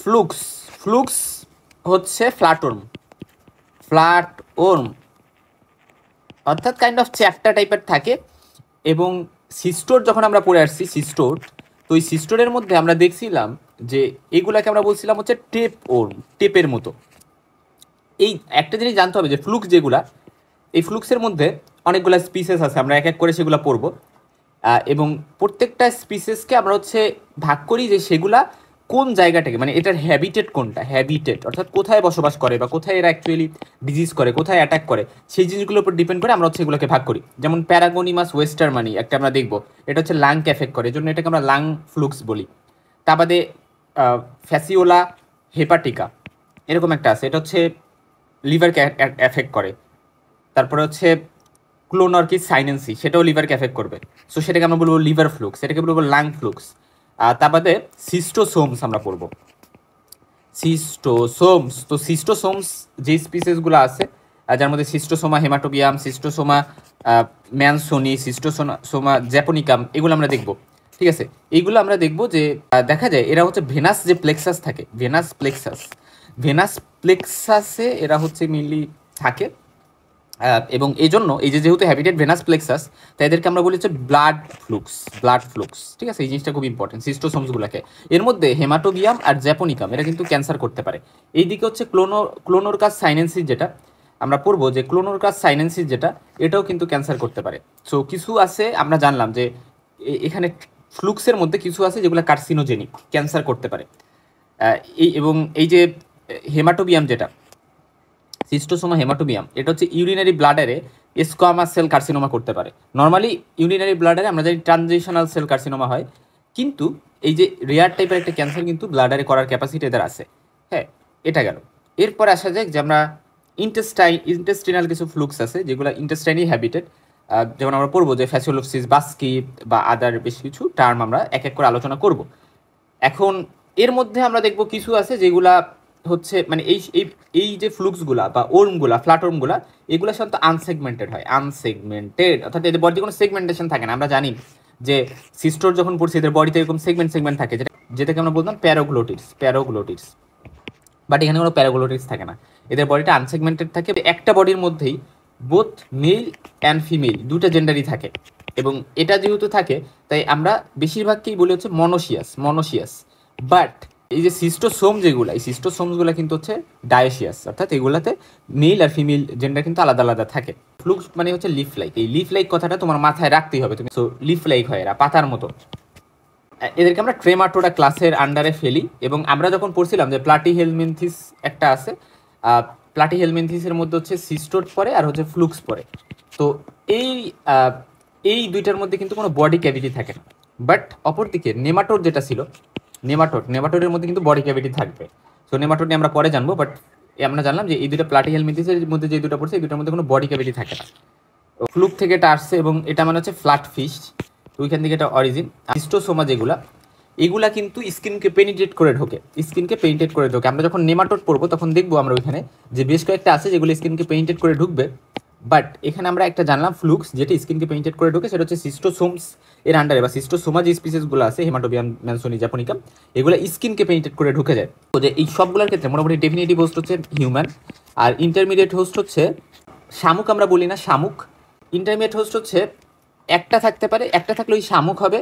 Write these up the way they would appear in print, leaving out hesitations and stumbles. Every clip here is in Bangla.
ফ্লুক্স ফ্লুক্স হচ্ছে ফ্ল্যাট ওর্ম অর্থাৎ কাইন্ড অফ চ্যাপ্টা টাইপের থাকে। এবং সিস্টোর যখন আমরা পড়ে আসছি সিস্টোর, তো ওই সিস্টোরের মধ্যে আমরা দেখছিলাম যে এগুলাকে আমরা বলছিলাম হচ্ছে টেপ ওর্ম, টেপের মতো। এই একটা জিনিস জানতে হবে যে ফ্লুক্স যেগুলা, এই ফ্লুক্সের মধ্যে অনেকগুলো স্পিসেস আছে, আমরা এক এক করে সেগুলো পড়বো। এবং প্রত্যেকটা স্পিসেসকে আমরা হচ্ছে ভাগ করি যে সেগুলা কোন জায়গাটাকে, মানে এটার হ্যাবিটেট কোনটা, হ্যাবিটেট অর্থাৎ কোথায় বসবাস করে বা কোথায় এরা অ্যাকচুয়ালি ডিজিজ করে, কোথায় অ্যাটাক করে, সেই জিনিসগুলোর উপর ডিপেন্ড করে আমরা হচ্ছে এগুলোকে ভাগ করি। যেমন প্যারাগোনিমাস ওয়েস্টারমানি একটা আমরা দেখবো, এটা হচ্ছে লাংকে এফেক্ট করে, এই জন্য এটাকে আমরা লাং ফ্লুক্স বলি। তা বাদে ফ্যাসিওলা হেপাটিকা এরকম একটা আছে, এটা হচ্ছে লিভারকে এফেক্ট করে। তারপরে হচ্ছে ক্লোনরকিস সাইনেন্সি, সেটাও লিভারকে এফেক্ট করবে, সো সেটাকে আমরা বলবো লিভার ফ্লুক্স, সেটাকে বলবো লাং ফ্লুক্স। তার বাদে সিস্টোসোমস আমরা পড়বো, সিস্টোসোমস। তো সিস্টোসোমস যে স্পিসিসগুলো আছে, যার মধ্যে সিস্টোসোমা হেমাটোবিয়াম, সিস্টোসোমা ম্যানসোনি, সিস্টোসোমা জ্যাপোনিকাম, এগুলো আমরা দেখবো। ঠিক আছে, এইগুলো আমরা দেখবো যে দেখা যায় এরা হচ্ছে ভেনাস যে প্লেক্সাস থাকে, ভেনাস প্লেক্সাসে এরা হচ্ছে মেনলি থাকে। এবং এই জন্য এই যে যেহেতু হ্যাবিটেট ভেনাস প্লেক্সাস, তাই এদেরকে আমরা বলি হচ্ছে ব্লাড ফ্লুক্স। ঠিক আছে, এই জিনিসটা খুব ইম্পর্টেন্ট সিস্টোসোমসগুলোকে। এর মধ্যে হেমাটোবিয়াম আর জ্যাপোনিকাম এরা কিন্তু ক্যান্সার করতে পারে। এইদিকে হচ্ছে ক্লোনোরকাস সাইনেন্সিস, যেটা আমরা পড়বো যে ক্লোনোরকাস সাইনেন্সিস যেটা, এটাও কিন্তু ক্যান্সার করতে পারে। সো কিছু আছে আমরা জানলাম যে এখানে ফ্লুক্সের মধ্যে কিছু আছে যেগুলো কার্সিনোজেনিক, ক্যান্সার করতে পারে। এবং এই যে হেমাটোবিয়াম যেটা, সিস্টোসোমা হেমাটোবিয়াম, এটা হচ্ছে ইউরিনারি ব্লাডারে স্কোয়ামাস সেল কার্সিনোমা করতে পারে। নর্মালি ইউরিনারি ব্লাডারে আমরা জানি ট্রানজিশনাল সেল কার্সিনোমা হয়, কিন্তু এই যে রেয়ার টাইপের একটা ক্যান্সার কিন্তু ব্লাডারে করার ক্যাপাসিটি এদের আছে। হ্যাঁ, এটা গেল। এরপর আসা যাক যে আমরা ইন্টেস্টিনাল কিছু ফ্লুক্স আছে যেগুলো ইন্টেস্টাইনই হ্যাবিটেড, যেমন আমরা পড়বো যে ফ্যাসিওলোপসিস, বাস্কি বা আদার বেশ কিছু টার্ম আমরা এক এক করে আলোচনা করব। এখন এর মধ্যে আমরা দেখব কিছু আছে যেগুলা হচ্ছে মানে এই যে ফ্লুক্সগুলা বা ওর্মগুলা, ফ্ল্যাট ওর্মগুলা, এগুলো সাধারণত আনসেগমেন্টেড হয়, অর্থাৎ এদের বডিতে কোনো সেগমেন্টেশন থাকে না। আমরা জানি যে সিস্টোর যখন পড়ছি এদের বডিতে এরকম সেগমেন্ট থাকে, যেটাকে আমরা বলতাম প্যারোগ্লোটিস, বাট এখানে কোনো প্যারোগ্লোটিস থাকে না, এদের বডিটা আনসেগমেন্টেড থাকে। একটা বডির মধ্যেই বোথ মেল অ্যান্ড ফিমেল দুটো জেন্ডারই থাকে, এবং এটা যেহেতু থাকে তাই আমরা বেশিরভাগকেই বলি হচ্ছে মনোসিয়াস। বাট এই যে সিস্টোসোম যেগুলো, এই সিস্টোসোমসগুলো কিন্তু হচ্ছে ডায়োসিয়াস, অর্থাৎ এগুলাতে মেল আর ফিমেল জেন্ডার কিন্তু আলাদা আলাদা থাকে। ফ্লুক্স মানে হচ্ছে লিফ লাইক, এই লিফ লাইক কথাটা তোমার মাথায় রাখতেই হবে তুমি। সো লিফ লাইক হয় এরা, পাতার মতো। এদেরকে আমরা ট্রেমাটোডা ক্লাসের আন্ডারে ফেলি। এবং আমরা যখন পড়ছিলাম যে প্লাটিহেলমিনথিস একটা আছে, প্লাটিহেলমিনথিসের মধ্যে হচ্ছে সিস্টোর পরে আর হচ্ছে ফ্লুক্স পরে। তো এই দুইটার মধ্যে কিন্তু কোনো বডি ক্যাভিটি থাকে না। বাট অপরদিকে নেমাটোড যেটা ছিল, নেমাটোডের মধ্যে কিন্তু বডি ক্যাভিটি থাকবে। সো নেমাটোড নিয়ে আমরা পরে জানবো, বাট আমরা জানলাম যে এই দুটো প্লাটিহেলমিনথিসের মধ্যে যে দুটো পড়ছে এই দুটোর মধ্যে কোনো বডি ক্যাভিটি থাকে না। ফ্লুক থেকে এটা আসছে এবং এটা মানে হচ্ছে ফ্ল্যাট ফিশ, তো ওইখান থেকে এটা অরিজিন। সিস্টোসোমা যেগুলা, এগুলা কিন্তু স্কিনকে পেনিট্রেট করে ঢোকে। আমরা যখন নেমাটোড পড়বো তখন দেখবো আমরা ওইখানে যে বেশ কয়েকটা আছে যেগুলো স্কিনকে পেনিট্রেট করে ঢুকবে। বাট এখানে আমরা একটা জানলাম ফ্লুক্স যেটা স্কিনকে পেনিট্রেট করে ঢোকে, সেটা হচ্ছে সিস্টোসোমস এর আন্ডারে, বা সিস্টোসোমা যে স্পিসিসগুলো আছে হেমাটোবিয়াম, ম্যানসোনি, জ্যাপোনিকাম, এগুলো স্কিনকে পেনিট্রেট করে ঢুকে যায়। তো যে এই সবগুলোর ক্ষেত্রে মোটামুটি ডেফিনেটিভ হোস্ট হচ্ছে হিউম্যান, আর ইন্টারমিডিয়েট হোস্ট হচ্ছে শামুক। আমরা বলি না শামুক, ইন্টারমিডিয়েট হোস্ট হচ্ছে একটা থাকতে পারে, একটা থাকলে ওই শামুক হবে।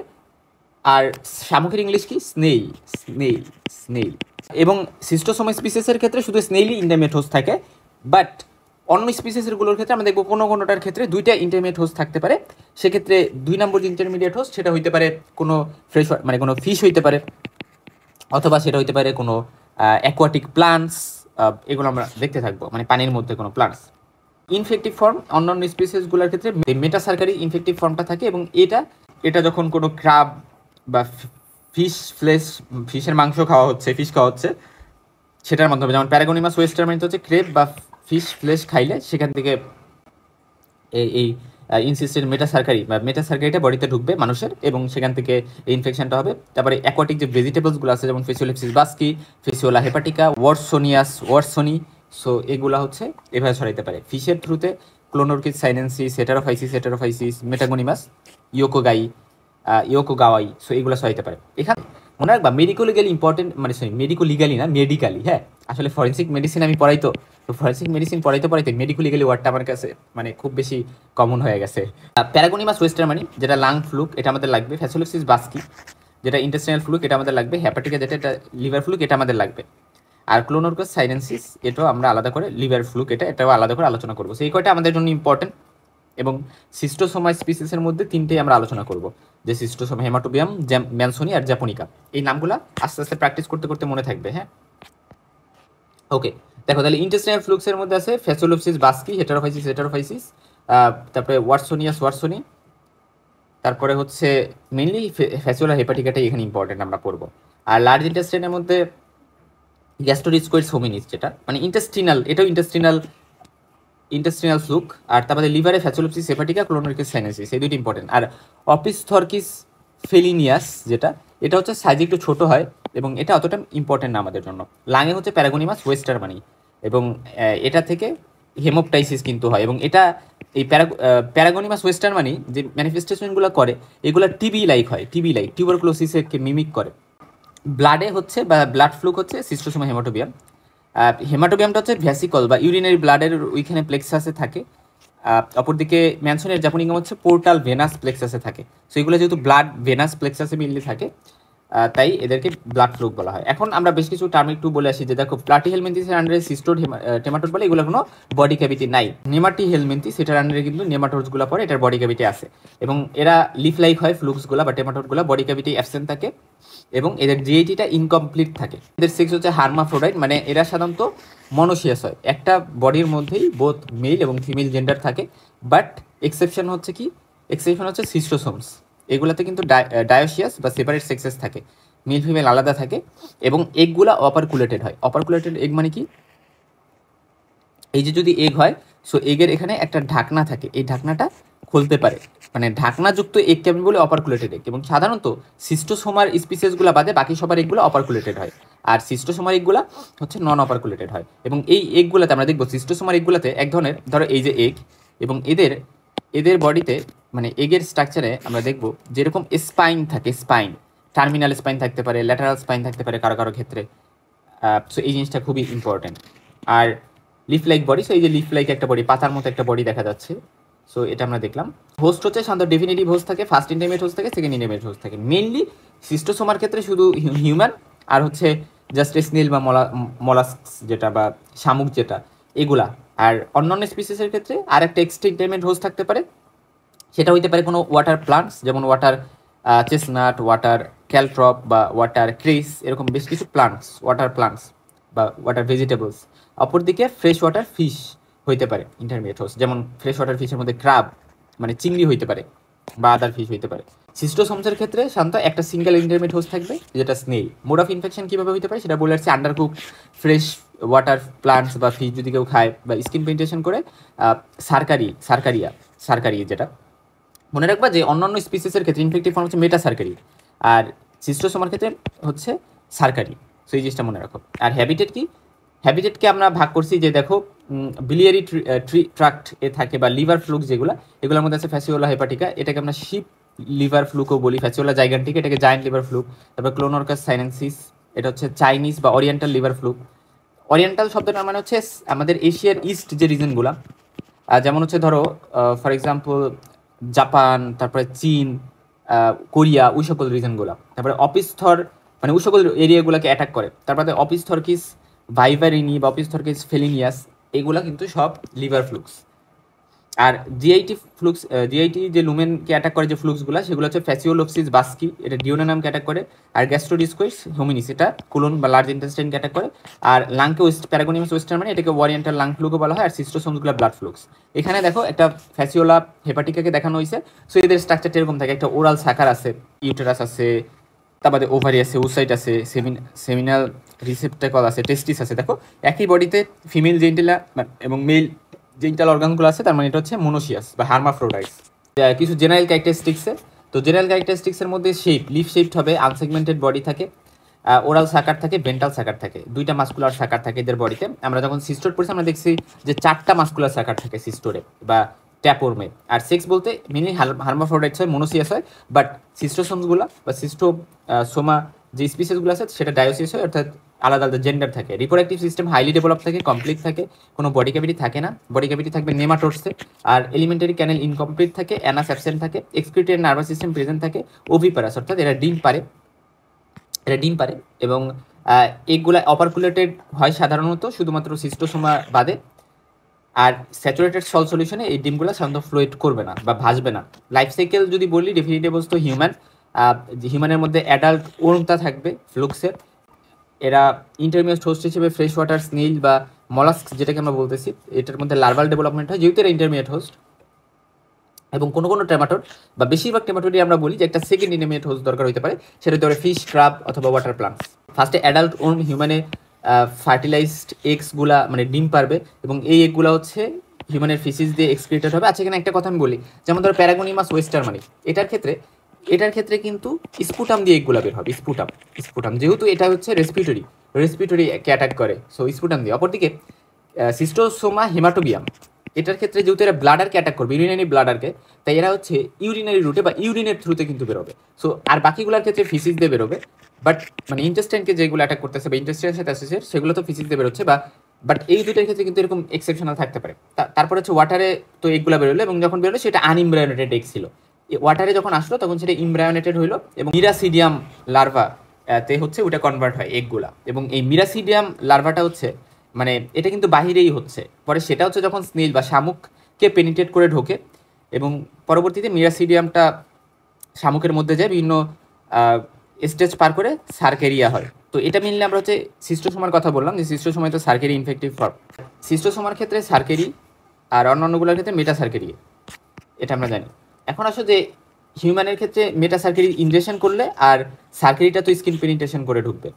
আর শামুকের ইংলিশ কি? স্নেইল। এবং সিস্টোসোমা স্পিসিসের ক্ষেত্রে শুধু স্নেইলই ইন্টারমিডিয়েট হোস্ট থাকে। বাট অন্য স্পিসিসেরগুলোর ক্ষেত্রে আমরা দেখবো কোনোটার ক্ষেত্রে দুইটা ইন্টারমিডিয়েট হোস্ট থাকতে পারে। সেক্ষেত্রে 2 নম্বর যে ইন্টারমিডিয়েট হোস্ট সেটা হইতে পারে কোনো ফ্রেশ, মানে কোনো ফিশ হইতে পারে, অথবা সেটা হইতে পারে কোনো অ্যাকোয়াটিক প্লান্টস, এগুলো আমরা দেখতে থাকবো, মানে পানির মধ্যে কোনো প্লান্টস। ইনফেক্টিভ ফর্ম অন্যান্য স্পিসিসগুলোর ক্ষেত্রে মেটাসার্কারি ইনফেক্টিভ ফর্মটা থাকে, এবং এটা যখন কোনো ক্রাব বা ফিশের মাংস ফিশ খাওয়া হচ্ছে সেটার মাধ্যমে, যেমন প্যারাগোনিমাস ওয়েস্টারম্যান হচ্ছে ক্রেব বা ফিশ ফ্লেশ খাইলে সেখান থেকে এই ইনসিস্টেড মেটাসার্কারিটা বডিতে ঢুকবে মানুষের, এবং সেখান থেকে এই ইনফেকশনটা হবে। তারপরে অ্যাকোয়াটিক যে ভেজিটেবলসগুলো আছে যেমন ফেসিওলেপসিস বাস্কি, ফেসিওলা হেপাটিকা, ওয়াটসনি, সো এগুলা হচ্ছে এভাবে ছড়াইতে পারে। ফিশের থ্রুতে ক্লোনোরকিস সাইনেন্সিস, হেটারোফাইসিস, মেটাগোনিমাস, ইয়োকোগাওয়াই, সো এগুলো ছড়াইতে পারে। এখানে মনে রাখবা মেডিকো লিগালি ইম্পর্টেন্ট, মানে সরি মেডিকো লিগালি না, মেডিকালি। হ্যাঁ, আসলে ফরেন্সিক মেডিসিন আমি পড়াইতো, তো ফরেন্সিক মেডিসিন পড়াইতে মেডিকো লিগালি ওয়ার্ডটা আমার কাছে মানে খুব বেশি কমন হয়ে গেছে। প্যারাগোনিমাস ওয়েস্টারমানি যেটা লাং ফ্লুক, এটা আমাদের লাগবে। ফ্যাসিওলিপসিস বাস্কি যেটা ইন্টেস্টাইনাল ফ্লুক, এটা আমাদের লাগবে। হেপাটিকা যেটা এটা লিভার ফ্লুক, এটা আমাদের লাগবে। আর ক্লোনোরকাস সাইনেন্সিস এটাও আমরা আলাদা করে, লিভার ফ্লুক এটাও আলাদা করে আলোচনা করবো। সেই কয়টা আমাদের জন্য ইম্পর্টেন্ট। এবং সিস্টোসোমা স্পিসিসের মধ্যে তিনটেই আমরা আলোচনা করব, যে সিস্টোসোমা হেমাটোবিয়াম, ম্যানসোনি আর জাপোনিকা। এই নামগুলো আস্তে আস্তে প্র্যাকটিস করতে করতে মনে থাকবে। হ্যাঁ, ওকে। দেখো তাহলে ইন্টেস্টাইনাল ফ্লুক্সের মধ্যে আছে ফ্যাসিওলিপসিস বাস্কি, হেটারোফাইসিস, তারপরে ওয়াটসোনি, তারপরে হচ্ছে মেইনলি ফ্যাসিওলা হেপাটিকাটাই এখানে ইম্পর্টেন্ট আমরা পড়বো। আর লার্জ ইন্টেস্টাইনের মধ্যে গ্যাস্ট্রোডিস্কোইডস হোমিনিস, যেটা মানে ইন্টেস্টিনাল, এটাও ইন্টেস্টিনাল ফ্লুক। আর তারপরে লিভারে ফ্যাসিওলিপসিস হেপাটিকা, ক্লোনোরকাস সাইনেন্সিস, এই দুটি ইম্পর্টেন্ট। আর অপিস্থর্কিস ফেলিনিয়াস যেটা, এটা হচ্ছে সাইজে একটু ছোট হয় এবং এটা অতটা ইম্পর্টেন্ট না আমাদের জন্য। লাঙে হচ্ছে প্যারাগোনিমাস ওয়েস্টারমানি, এবং এটা থেকে হেমোপটাইসিস কিন্তু হয়। এবং এটা এই প্যারাগোনিমাস ওয়েস্টারমানি যে ম্যানিফেস্টেশনগুলো করে, এগুলো টিবি লাইক হয়, টিউবারকুলোসিসকে মিমিক করে। ব্লাডে হচ্ছে বা ব্লাড ফ্লুক হচ্ছে সিস্টোসোমা হেমাটোবিয়াম। হেমাটোবিয়ামটা হচ্ছে ভ্যাসিকল বা ইউরিনারি ব্লাডের ওইখানে প্লেক্সাসে থাকে। অপরদিকে ম্যানসনের জাপোনিকাম হচ্ছে পোর্টাল ভেনাস প্লেক্সাসে থাকে। সো এগুলো যেহেতু ব্লাড ভেনাস প্লেক্সাসে মিললে থাকে, তাই এদেরকে ব্লাড ফ্লুক বলা হয়। এখন আমরা বেশ কিছু টার্ম একটু বলে আসি, যে দেখো প্লাটিহেলমিনথিসের আন্ডারে সিস্টোড টেমাটোড বলে, এগুলো কোনো বডি ক্যাভিটি নাই। নেমাটিহেলমিনথিস সেটার আন্ডারে কিন্তু নেমাটোডসগুলো পড়ে, এটার বডি ক্যাভিটি আছে। এবং এরা লিফ লাইক হয়, ফ্লুক্সগুলো বা টেমাটোডগুলো বডি ক্যাভিটি অ্যাবসেন্ট থাকে, এবং এদের জিআইটিটা ইনকমপ্লিট থাকে। এদের সেক্স হচ্ছে হার্মাফ্রোডাইট, মানে এরা সাধারণত মনোসিয়াস হয়। একটা বডির মধ্যেই বোথ মেল এবং ফিমেল জেন্ডার থাকে। বাট এক্সেপশন হচ্ছে কি, এক্সেপশন হচ্ছে সিস্টোসোমস। এগুলাতে কিন্তু ডায়োসিয়াস বা সেপারেট সেক্সেস থাকে, মেল ফিমেল আলাদা থাকে। এবং এগগুলা অপারকুলেটেড হয়। অপারকুলেটেড এগ মানে কি, এই যে যদি এগ হয়, সো এগের এখানে একটা ঢাকনা থাকে, এই ঢাকনাটা খুলতে পারে, মানে ঢাকনাযুক্ত এগ কেমন বলে অপারকুলেটেড এগ। এবং সাধারণত সিস্টোসোমার স্পিসিসগুলো বাদে বাকি সবার এগগুলো অপারকুলেটেড হয়, আর সিস্টোসোমার এগগুলো হচ্ছে নন অপারকুলেটেড হয়। এবং এই এগগুলোতে আমরা দেখবো, সিস্টোসোমার এগগুলোতে এক ধরনের, ধরো এই যে এগ, এবং এদের বডিতে মানে এগের স্ট্রাকচারে আমরা দেখবো যেরকম স্পাইন থাকে, স্পাইন টার্মিনাল স্পাইন থাকতে পারে, ল্যাটারাল স্পাইন থাকতে পারে কারো কারো ক্ষেত্রে। সো এই জিনিসটা খুবই ইম্পর্টেন্ট। আর লিফ লাইক বডি, সো এই যে লিফ লাইক একটা বডি, পাতার মতো একটা বডি দেখা যাচ্ছে। সো এটা আমরা দেখলাম। হোস্ট হচ্ছে সাধারণত ডেফিনিটিভ হোস্ট থাকে, ফার্স্ট ইন্টিমেট হোস্ট থাকে, সেকেন্ড ইন্টিমেট হোস্ট থাকে। মেইনলি সিস্টোসোমার ক্ষেত্রে শুধু হিউম্যান আর হচ্ছে জাস্ট স্নেল বা মলাস্কস যেটা বা শামুক যেটা, এগুলা। আর অন্যান্য স্পিসিসের ক্ষেত্রে আর একটা এক্সট্রা ইন্টিমেট হোস্ট থাকতে পারে, সেটা হইতে পারে কোনো ওয়াটার প্লান্টস, যেমন ওয়াটার চেসনাট, ওয়াটার ক্যালট্রপ বা ওয়াটার ক্রিস, এরকম বেশ কিছু প্লান্টস, ওয়াটার প্লান্টস বা ওয়াটার ভেজিটেবলস। অপরদিকে ফ্রেশ ওয়াটার ফিশ হইতে পারে ইন্টারমিডিয়েট হোস্ট, যেমন ফ্রেশ ওয়াটার ফিশের মধ্যে ক্রাব মানে চিংড়ি হইতে পারে বা আদার ফিশ হইতে পারে। সিস্টোসোমসের ক্ষেত্রে সাধারণত একটা সিঙ্গেল ইন্টারমিডিয়েট হোস্ট থাকবে, যেটা স্নেল। মোড অফ ইনফেকশন কীভাবে হইতে পারে সেটা বলে আসছে, আন্ডারকুক ফ্রেশ ওয়াটার প্লান্টস বা ফিশ যদি কেউ খায় বা স্কিন পেনিট্রেশন করে, সার্কারি যেটা। মনে রাখবা যে অন্যান্য স্পিসিসের ক্ষেত্রে ইনফেক্টিভ ফর্ম হচ্ছে মেটাসার্কারি, আর সিস্টোসোমার ক্ষেত্রে হচ্ছে সার্কারি। সো এই জিনিসটা মনে রাখো। আর হ্যাবিটেট কি, হ্যাবিটেটকে আমরা ভাগ করছি যে দেখো বিলিয়ারি ট্রাক্ট এ থাকে বা লিভার ফ্লুক যেগুলো, এগুলোর মধ্যে আছে ফ্যাসিওলা হেপাটিকা, এটাকে আমরা শিপ লিভার ফ্লুকও বলি, ফ্যাসিওলা জাইগান্টিকা এটাকে জায়ান্ট লিভার ফ্লুক। তারপর ক্লোনোরকাস সাইনেন্সিস, এটা হচ্ছে চাইনিজ বা ওরিয়েন্টাল লিভার ফ্লুক। ওরিয়েন্টাল শব্দটার মানে হচ্ছে আমাদের এশিয়ার ইস্ট যে রিজনগুলো, যেমন হচ্ছে ধরো ফর এক্সাম্পল জাপান, তারপরে চীন, কোরিয়া, ওই সকল রিজনগুলো। তারপরে অপিস্থর মানে ওই সকল এরিয়াগুলোকে অ্যাটাক করে। তারপরে অপিস্থরকিস ভাইভারিনি বা অপিস্থরকিস ফেলিনিয়াস, এগুলা কিন্তু সব লিভার ফ্লুক্স। আর জিআইটি যে লুমেনকে অ্যাটাক করে যে ফ্লুক্সগুলো, সেগুলো হচ্ছে ফ্যাসিওলপসিস বাস্কি, এটা ডিওনানামকে অ্যাটাক করে। আর গ্যাস্ট্রোডিস্কোইস হোমিনিস, এটা কোলন বা লার্জ ইন্টেস্টাইনকে অ্যাটাক করে। আর লাংকে প্যারাগোনিমাস ওয়েস্টার মানে এটাকে ওরিয়েন্টাল লাং ফ্লুকও বলা হয়। আর সিস্টোসোমসগুলো ব্লাড ফ্লুক্স। এখানে দেখো একটা ফ্যাসিওলা হেপাটিকাকে দেখানো হয়েছে। সো এদের স্ট্রাকচারটা এরকম থাকে, একটা ওরাল সাকার আছে, ইউটেরাস আছে, তারপরে ওভারি আছে, ওসাইট আছে, সেমিনাল রিসেপ্টাকল আছে, টেস্টিস আছে। দেখো একই বডিতে ফিমেল জেন্টিলা এবং মেল জেন্টাল অর্গানগুলো আছে, তার মানে এটা হচ্ছে মোনোসিয়াস বা হার্মাফ্রোডাইটস। কিছু জেনারেল ক্যারেক্টারিস্টিক্সে, তো জেনারেল ক্যারেক্টারিস্টিক্সের মধ্যে লিফ শেপড হবে, আনসেগমেন্টেড বডি থাকে, ওরাল সাকার থাকে, ভেন্টাল সাকার থাকে, দুইটা মাস্কুলার সাকার থাকে এদের বডিতে। আমরা যখন সিস্টোর পড়ছি আমরা দেখছি যে 4টা মাস্কুলার সাকার থাকে সিস্টোরে বা ট্যাপোরমে। আর সেক্স বলতে মেনলি হার্মাফ্রোডাইটস হয়, মোনোসিয়াস হয়। বাট সিস্টোসোমসগুলো বা সিস্টোসোমা যে স্পিসিসগুলো আছে সেটা ডায়োসিস হয়, অর্থাৎ আলাদা আলাদা জেন্ডার থাকে। রিপ্রোডাক্টিভ সিস্টেম হাইলি ডেভেলপ থাকে, কমপ্লিট থাকে, কোনো বডি ক্যাভিটি থাকে না। বডি ক্যাভিটি থাকবে নেমাটোডসে। আর এলিমেন্টারি ক্যানেল ইনকমপ্লিট থাকে, অ্যানাস অ্যাবসেন্ট থাকে, এক্সক্রিটরি নার্ভাস সিস্টেম প্রেজেন্ট থাকে, ওভিপারাস অর্থাৎ এরা ডিম পারে এবং এগুলা অপারকুলেটেড হয় সাধারণত শুধুমাত্র সিস্টোসোমা বাদে। আর স্যাচুরেটেড সল সলিউশনে এই ডিমগুলো সাধারণত ফ্লোয়েট করবে না বা ভাসবে না। লাইফ সাইকেল যদি বলি, ডেফিনিটেবলস তো হিউম্যানের মধ্যে অ্যাডাল্ট ওর্মটা থাকবে ফ্লুক্সের। এরা ইন্টারমিডিয়েট হোস্ট হিসেবে ফ্রেশ ওয়াটার স্নেইল বা মলাস্ক যেটাকে আমরা বলতেছি, এটার মধ্যে লার্ভাল ডেভেলপমেন্ট হয়, যেহেতু এরা ইন্টারমিডিয়েট হোস্ট। এবং কোনো ট্রেমাটোড বা বেশিরভাগ ট্রেমাটোডই আমরা বলি যে একটা সেকেন্ড ইন্টারমিডিয়েট হোস্ট দরকার হতে পারে, সেটা হতে পারে ফিশ, ক্রাব অথবা ওয়াটার প্লান্টস। ফার্স্টে অ্যাডাল্ট ওর্ম হিউম্যানে ফার্টিলাইজড এগসগুলা মানে ডিম পারবে এবং এই এগগুলা হচ্ছে হিউম্যানের ফিসিস দিয়ে এক্সক্রিটেড হবে। আচ্ছা, এখানে একটা কথা আমি বলি, যেমন ধরো প্যারাগোনিমাস ওয়েস্টারমানি, এটার ক্ষেত্রে কিন্তু স্পুটাম দিয়ে এগুলা বের হবে। স্পুটাম যেহেতু এটা হচ্ছে রেসপিরেটরিকে অ্যাটাক করে, সো স্পুটাম দিয়ে। অপরদিকে সিস্টোসোমা হেমাটোবিয়াম, এটার ক্ষেত্রে যেহেতু এরা ব্লাডারকে অ্যাটাক করবে, ইউরিনারি ব্লাডারকে, তাই এরা হচ্ছে ইউরিনারি রুটে বা ইউরিনের থ্রুতে কিন্তু বেরোবে। সো আর বাকিগুলোর ক্ষেত্রে ফিসিস দিয়ে বেরোবে, বাট মানে ইন্টেস্টাইনকে যেগুলো অ্যাটাক করতেছে বা ইন্টেস্টাইনের সাথে অ্যাসোসিয়েট, সেগুলো তো ফিসিস দিয়ে বেরোচ্ছে বাট এই দুইটার ক্ষেত্রে কিন্তু এরকম এক্সেপশনাল থাকতে পারে। তারপর হচ্ছে ওয়াটারে তো এগুলো বেরোলো এবং যখন বেরোলো সেটা আনইমব্রায়োনেটেড এগ ছিল। ওয়াটারে যখন আসলো তখন সেটা ইমব্রায়োনেটেড হইলো এবং মিরাসিডিয়াম লার্ভা তে হচ্ছে ওটা কনভার্ট হয় এগগুলা। এবং এই মিরাসিডিয়াম লার্ভাটা হচ্ছে মানে এটা কিন্তু বাহিরেই হচ্ছে, পরে সেটা হচ্ছে যখন স্নেল বা শামুককে পেনিট্রেট করে ঢোকে এবং পরবর্তীতে মিরাসিডিয়ামটা শামুকের মধ্যে যায়, বিভিন্ন স্টেজ পার করে সার্কেরিয়া হয়। তো এটা মিললে আমরা হচ্ছে সিস্টোসোমার কথা বললাম, যে সিস্টোসোমায় তো সার্কেরি ইনফেক্টিভ ফর্ম। সিস্টোসোমার ক্ষেত্রে সার্কেরি আর অন্যান্যগুলোর ক্ষেত্রে মেটাসার্কেরি, এটা আমরা জানি। এখন আসো যে হিউম্যানের ক্ষেত্রে মেটাসার্কেরি ইনজেকশন করলে আর সার্কেরিটা তো স্কিন পেনিট্রেশন করে ঢুকবে।